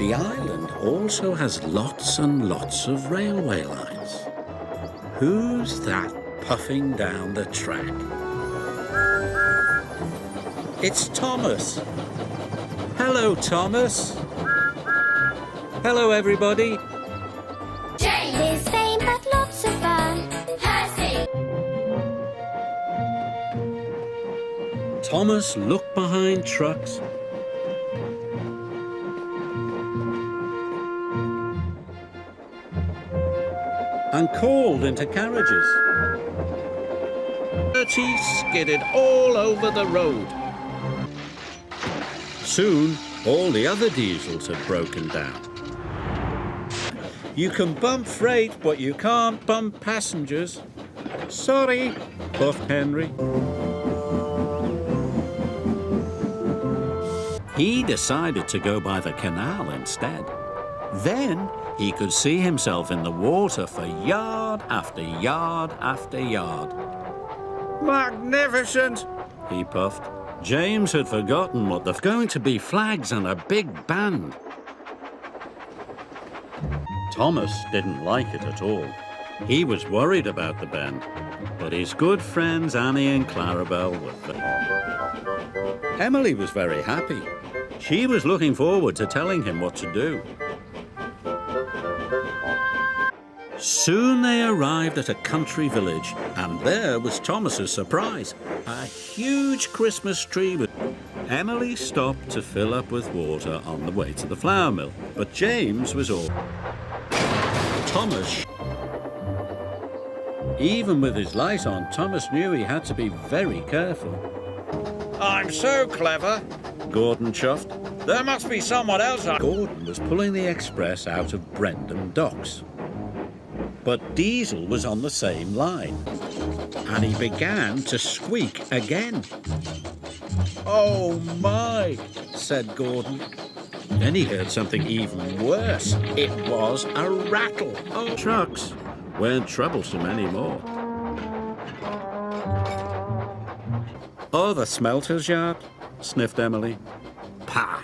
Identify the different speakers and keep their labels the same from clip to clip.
Speaker 1: The island also has lots and lots of railway lines. Who's that puffing down the track? It's Thomas. Hello, Thomas. Hello, everybody.
Speaker 2: James! This fame, but lots of fun. Percy!
Speaker 1: Thomas looked behind trucks and called into carriages. Percy skidded all over the road. Soon, all the other diesels had broken down. You can bump freight, but you can't bump passengers. Sorry, puffed Henry. He decided to go by the canal instead. Then he could see himself in the water for yard after yard after yard. Magnificent, he puffed. James had forgotten what there's going to be flags and a big band. Thomas didn't like it at all. He was worried about the band, but his good friends Annie and Clarabelle were there. Emily was very happy. She was looking forward to telling him what to do. Soon they arrived at a country village, and there was Thomas's surprise. A huge Christmas tree. Emily stopped to fill up with water on the way to the flour mill, but James was all... Thomas... Even with his light on, Thomas knew he had to be very careful. I'm so clever, Gordon chuffed. There must be someone else. Gordon was pulling the express out of Brendan Docks. But Diesel was on the same line, and he began to squeak again. Oh my, said Gordon. Then he heard something even worse. It was a rattle. Oh, trucks weren't troublesome anymore. Oh, the smelter's yard, sniffed Emily. Pah,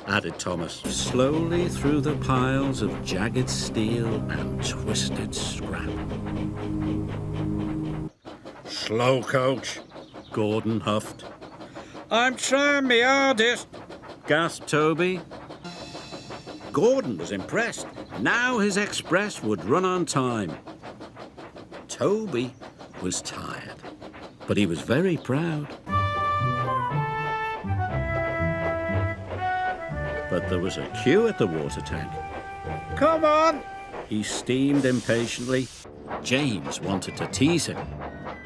Speaker 1: added Thomas, slowly through the piles of jagged steel and twisted scrap. Slow, coach, Gordon huffed. I'm trying my hardest, gasped Toby. Gordon was impressed. Now his express would run on time. Toby was tired, but he was very proud. But there was a queue at the water tank. Come on, he steamed impatiently. James wanted to tease him,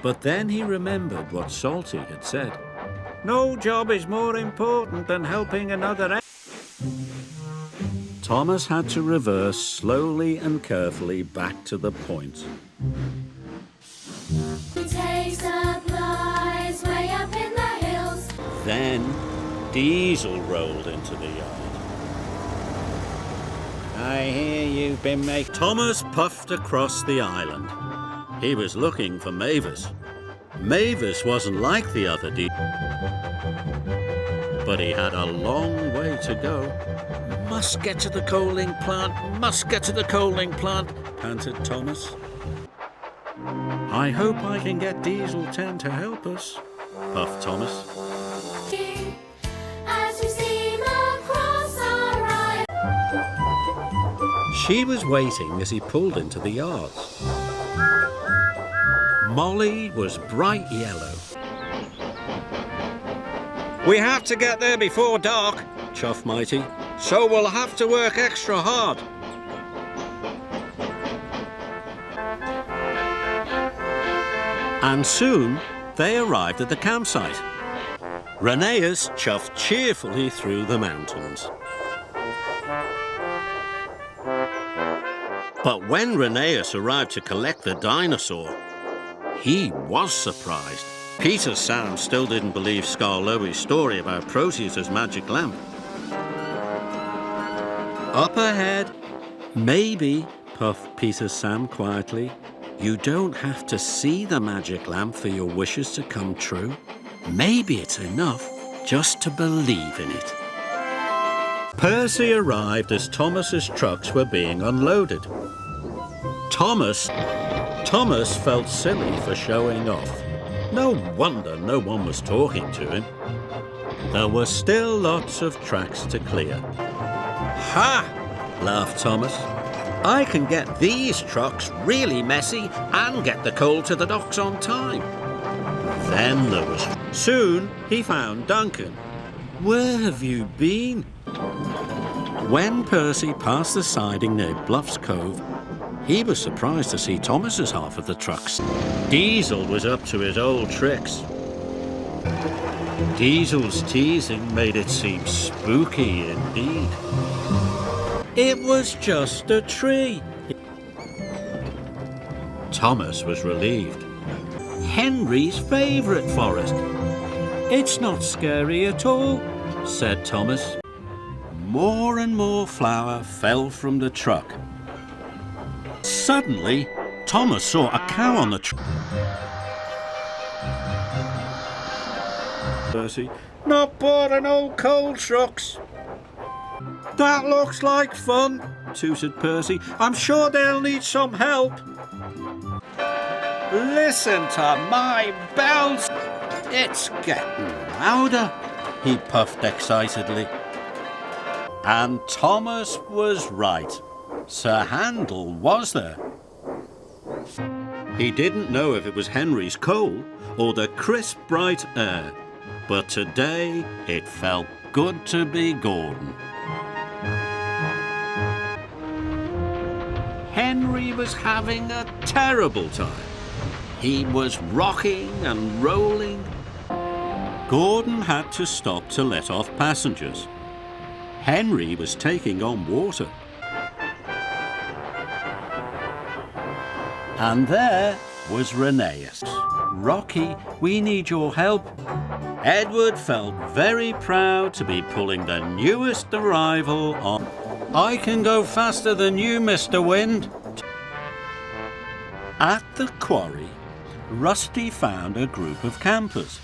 Speaker 1: but then he remembered what Salty had said. No job is more important than helping another. Thomas had to reverse slowly and carefully back to the point.
Speaker 2: Take supplies way up in the hills.
Speaker 1: Then Diesel rolled into the yard. I hear you've been making... Thomas puffed across the island. He was looking for Mavis. Mavis wasn't like the other but he had a long way to go. Must get to the coaling plant, must get to the coaling plant, panted Thomas. I hope I can get Diesel 10 to help us, puffed Thomas.
Speaker 2: As we steam across our island.
Speaker 1: She was waiting as he pulled into the yards. Molly was bright yellow. We have to get there before dark, chuffed Mighty, so we'll have to work extra hard. And soon they arrived at the campsite. Rheneas chuffed cheerfully through the mountains. But when Rheneas arrived to collect the dinosaur, he was surprised. Peter Sam still didn't believe Scarlowi's story about Proteus's magic lamp. Up ahead, maybe, puffed Peter Sam quietly, you don't have to see the magic lamp for your wishes to come true. Maybe it's enough just to believe in it. Percy arrived as Thomas's trucks were being unloaded. Thomas felt silly for showing off. No wonder no one was talking to him. There were still lots of tracks to clear. Ha! Laughed Thomas. I can get these trucks really messy and get the coal to the docks on time. Then there was... Soon he found Duncan. Where have you been? When Percy passed the siding near Bluff's Cove, he was surprised to see Thomas's half of the trucks. Diesel was up to his old tricks. Diesel's teasing made it seem spooky indeed. It was just a tree. Thomas was relieved. Henry's favourite forest. It's not scary at all, said Thomas. More and more flour fell from the truck. Suddenly, Thomas saw a cow on the truck. Percy, not boring old coal trucks. That looks like fun, tooted Percy. I'm sure they'll need some help. Listen to my bells. It's getting louder, he puffed excitedly. And Thomas was right. Sir Handel was there. He didn't know if it was Henry's coal or the crisp, bright air, but today it felt good to be Gordon. Henry was having a terrible time. He was rocking and rolling. Gordon had to stop to let off passengers. Henry was taking on water. And there was Rheneas. Rocky, we need your help. Edward felt very proud to be pulling the newest arrival on. I can go faster than you, Mr. Wind. At the quarry, Rusty found a group of campers.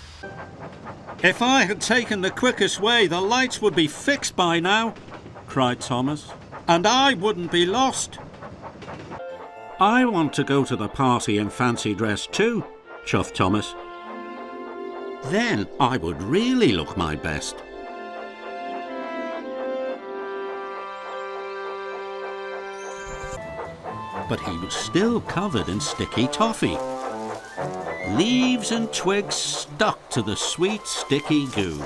Speaker 1: If I had taken the quickest way, the lights would be fixed by now, cried Thomas, and I wouldn't be lost. I want to go to the party in fancy dress too, chuffed Thomas. Then I would really look my best. But he was still covered in sticky toffee. Leaves and twigs stuck to the sweet, sticky goo.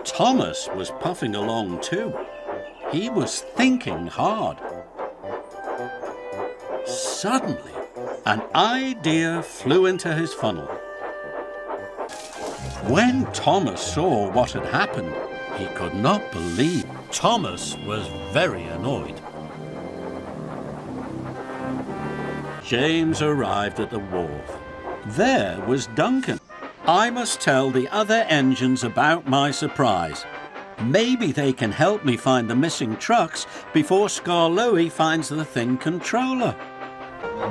Speaker 1: Thomas was puffing along too. He was thinking hard. Suddenly, an idea flew into his funnel. When Thomas saw what had happened, he could not believe. Thomas was very annoyed. James arrived at the wharf. There was Duncan. I must tell the other engines about my surprise. Maybe they can help me find the missing trucks before Skarloey finds the Thin Controller.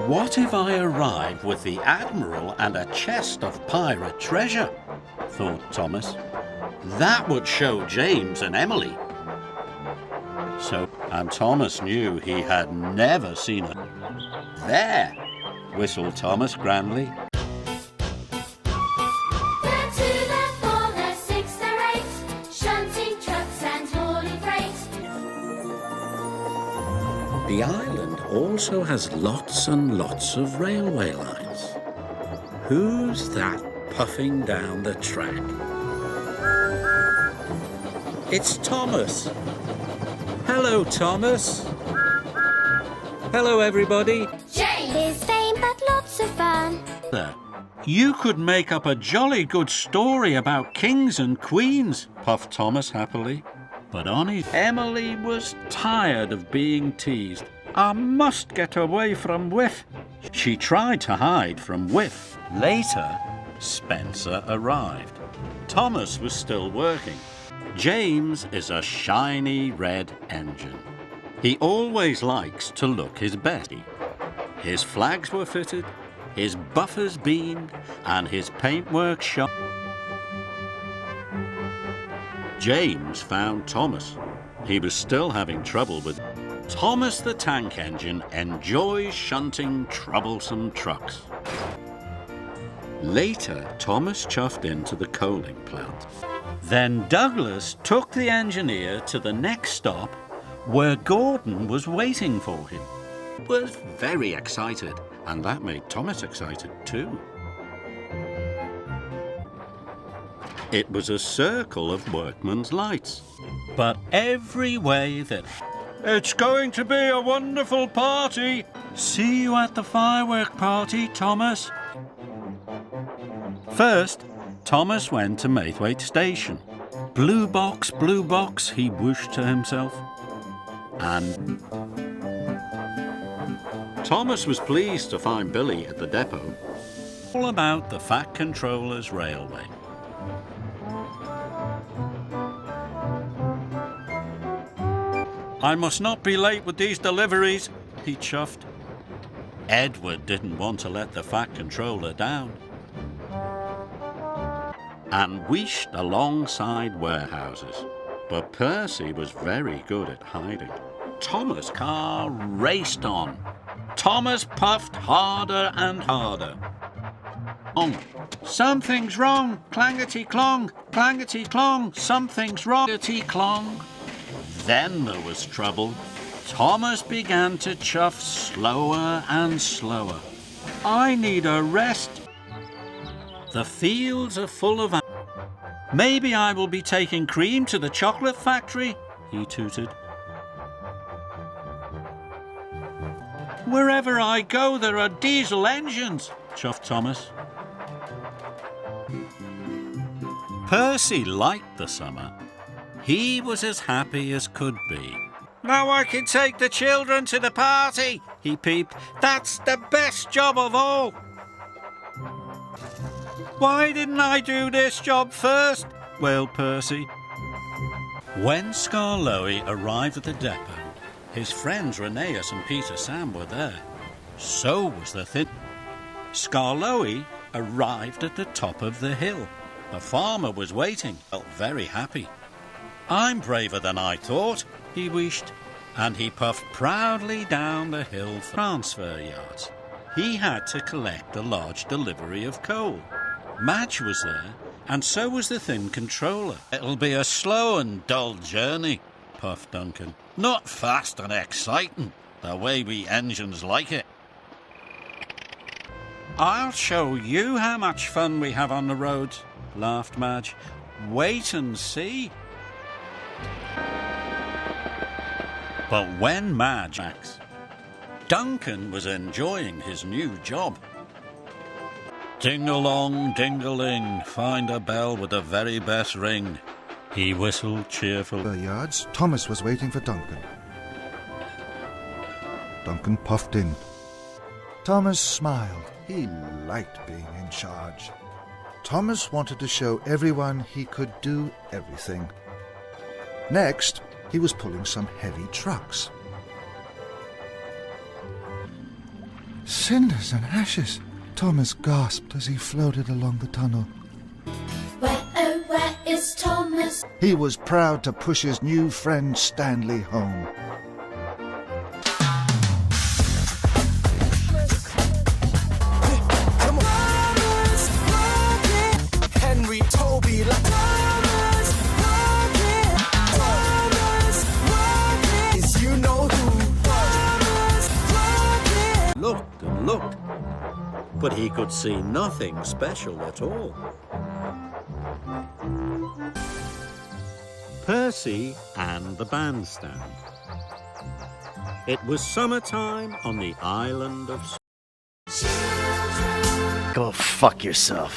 Speaker 1: What if I arrive with the Admiral and a chest of pirate treasure? Thought Thomas. That would show James and Emily. And Thomas knew he had never seen it. There, whistled Thomas grandly.
Speaker 2: They're 2, they're 4, they're 6, they're 8, shunting trucks and hauling freight.
Speaker 1: The island also has lots and lots of railway lines. Who's that puffing down the track? It's Thomas. Hello, Thomas. Hello, everybody.
Speaker 2: Here's fame, but lots of fun.
Speaker 1: There. You could make up a jolly good story about kings and queens, puffed Thomas happily. But Emily was tired of being teased. I must get away from Whiff. She tried to hide from Whiff. Later, Spencer arrived. Thomas was still working. James is a shiny red engine. He always likes to look his best. His flags were fitted, his buffers beamed, and his paintwork shone. James found Thomas. He was still having trouble with Thomas the Tank Engine enjoys shunting troublesome trucks. Later, Thomas chuffed into the coaling plant. Then Douglas took the engineer to the next stop where Gordon was waiting for him. He was very excited, and that made Thomas excited too. It was a circle of workmen's lights, but every way that... It's going to be a wonderful party! See you at the firework party, Thomas. First, Thomas went to Maithwaite Station. Blue box, he whooshed to himself. And Thomas was pleased to find Billy at the depot. All about the Fat Controller's Railway. I must not be late with these deliveries, he chuffed. Edward didn't want to let the Fat Controller down, and wheeshed alongside warehouses. But Percy was very good at hiding. Thomas' car raced on. Thomas puffed harder and harder. Something's wrong, clangety clong, something's wrong, clong. Then there was trouble. Thomas began to chuff slower and slower. I need a rest. The fields are full of... Maybe I will be taking cream to the chocolate factory, he tooted. Wherever I go, there are diesel engines, chuffed Thomas. Percy liked the summer. He was as happy as could be. Now I can take the children to the party, he peeped. That's the best job of all. Why didn't I do this job first? Wailed Percy. When Skarloey arrived at the depot, his friends Rheneas and Peter Sam were there. So was the thin... Skarloey arrived at the top of the hill. The farmer was waiting, felt very happy. I'm braver than I thought, he wished, and he puffed proudly down the hill for transfer yards. He had to collect a large delivery of coal. Madge was there, and so was the thin controller. It'll be a slow and dull journey, puffed Duncan. Not fast and exciting, the way we engines like it. I'll show you how much fun we have on the roads, laughed Madge. Wait and see. But when Madge... Duncan was enjoying his new job. Ding-along, ding-a-ling, find a bell with the very best ring. He whistled cheerfully.
Speaker 3: Yards, Thomas was waiting for Duncan. Duncan puffed in. Thomas smiled. He liked being in charge. Thomas wanted to show everyone he could do everything. Next, he was pulling some heavy trucks. Cinders and ashes, Thomas gasped as he floated along the tunnel.
Speaker 2: Where is Thomas?
Speaker 3: He was proud to push his new friend Stanley home.
Speaker 4: Henry, Toby, is you know who?
Speaker 1: Looked and looked, but he could see nothing special at all. Percy and the bandstand. It was summertime on the island of...
Speaker 5: Go fuck yourself.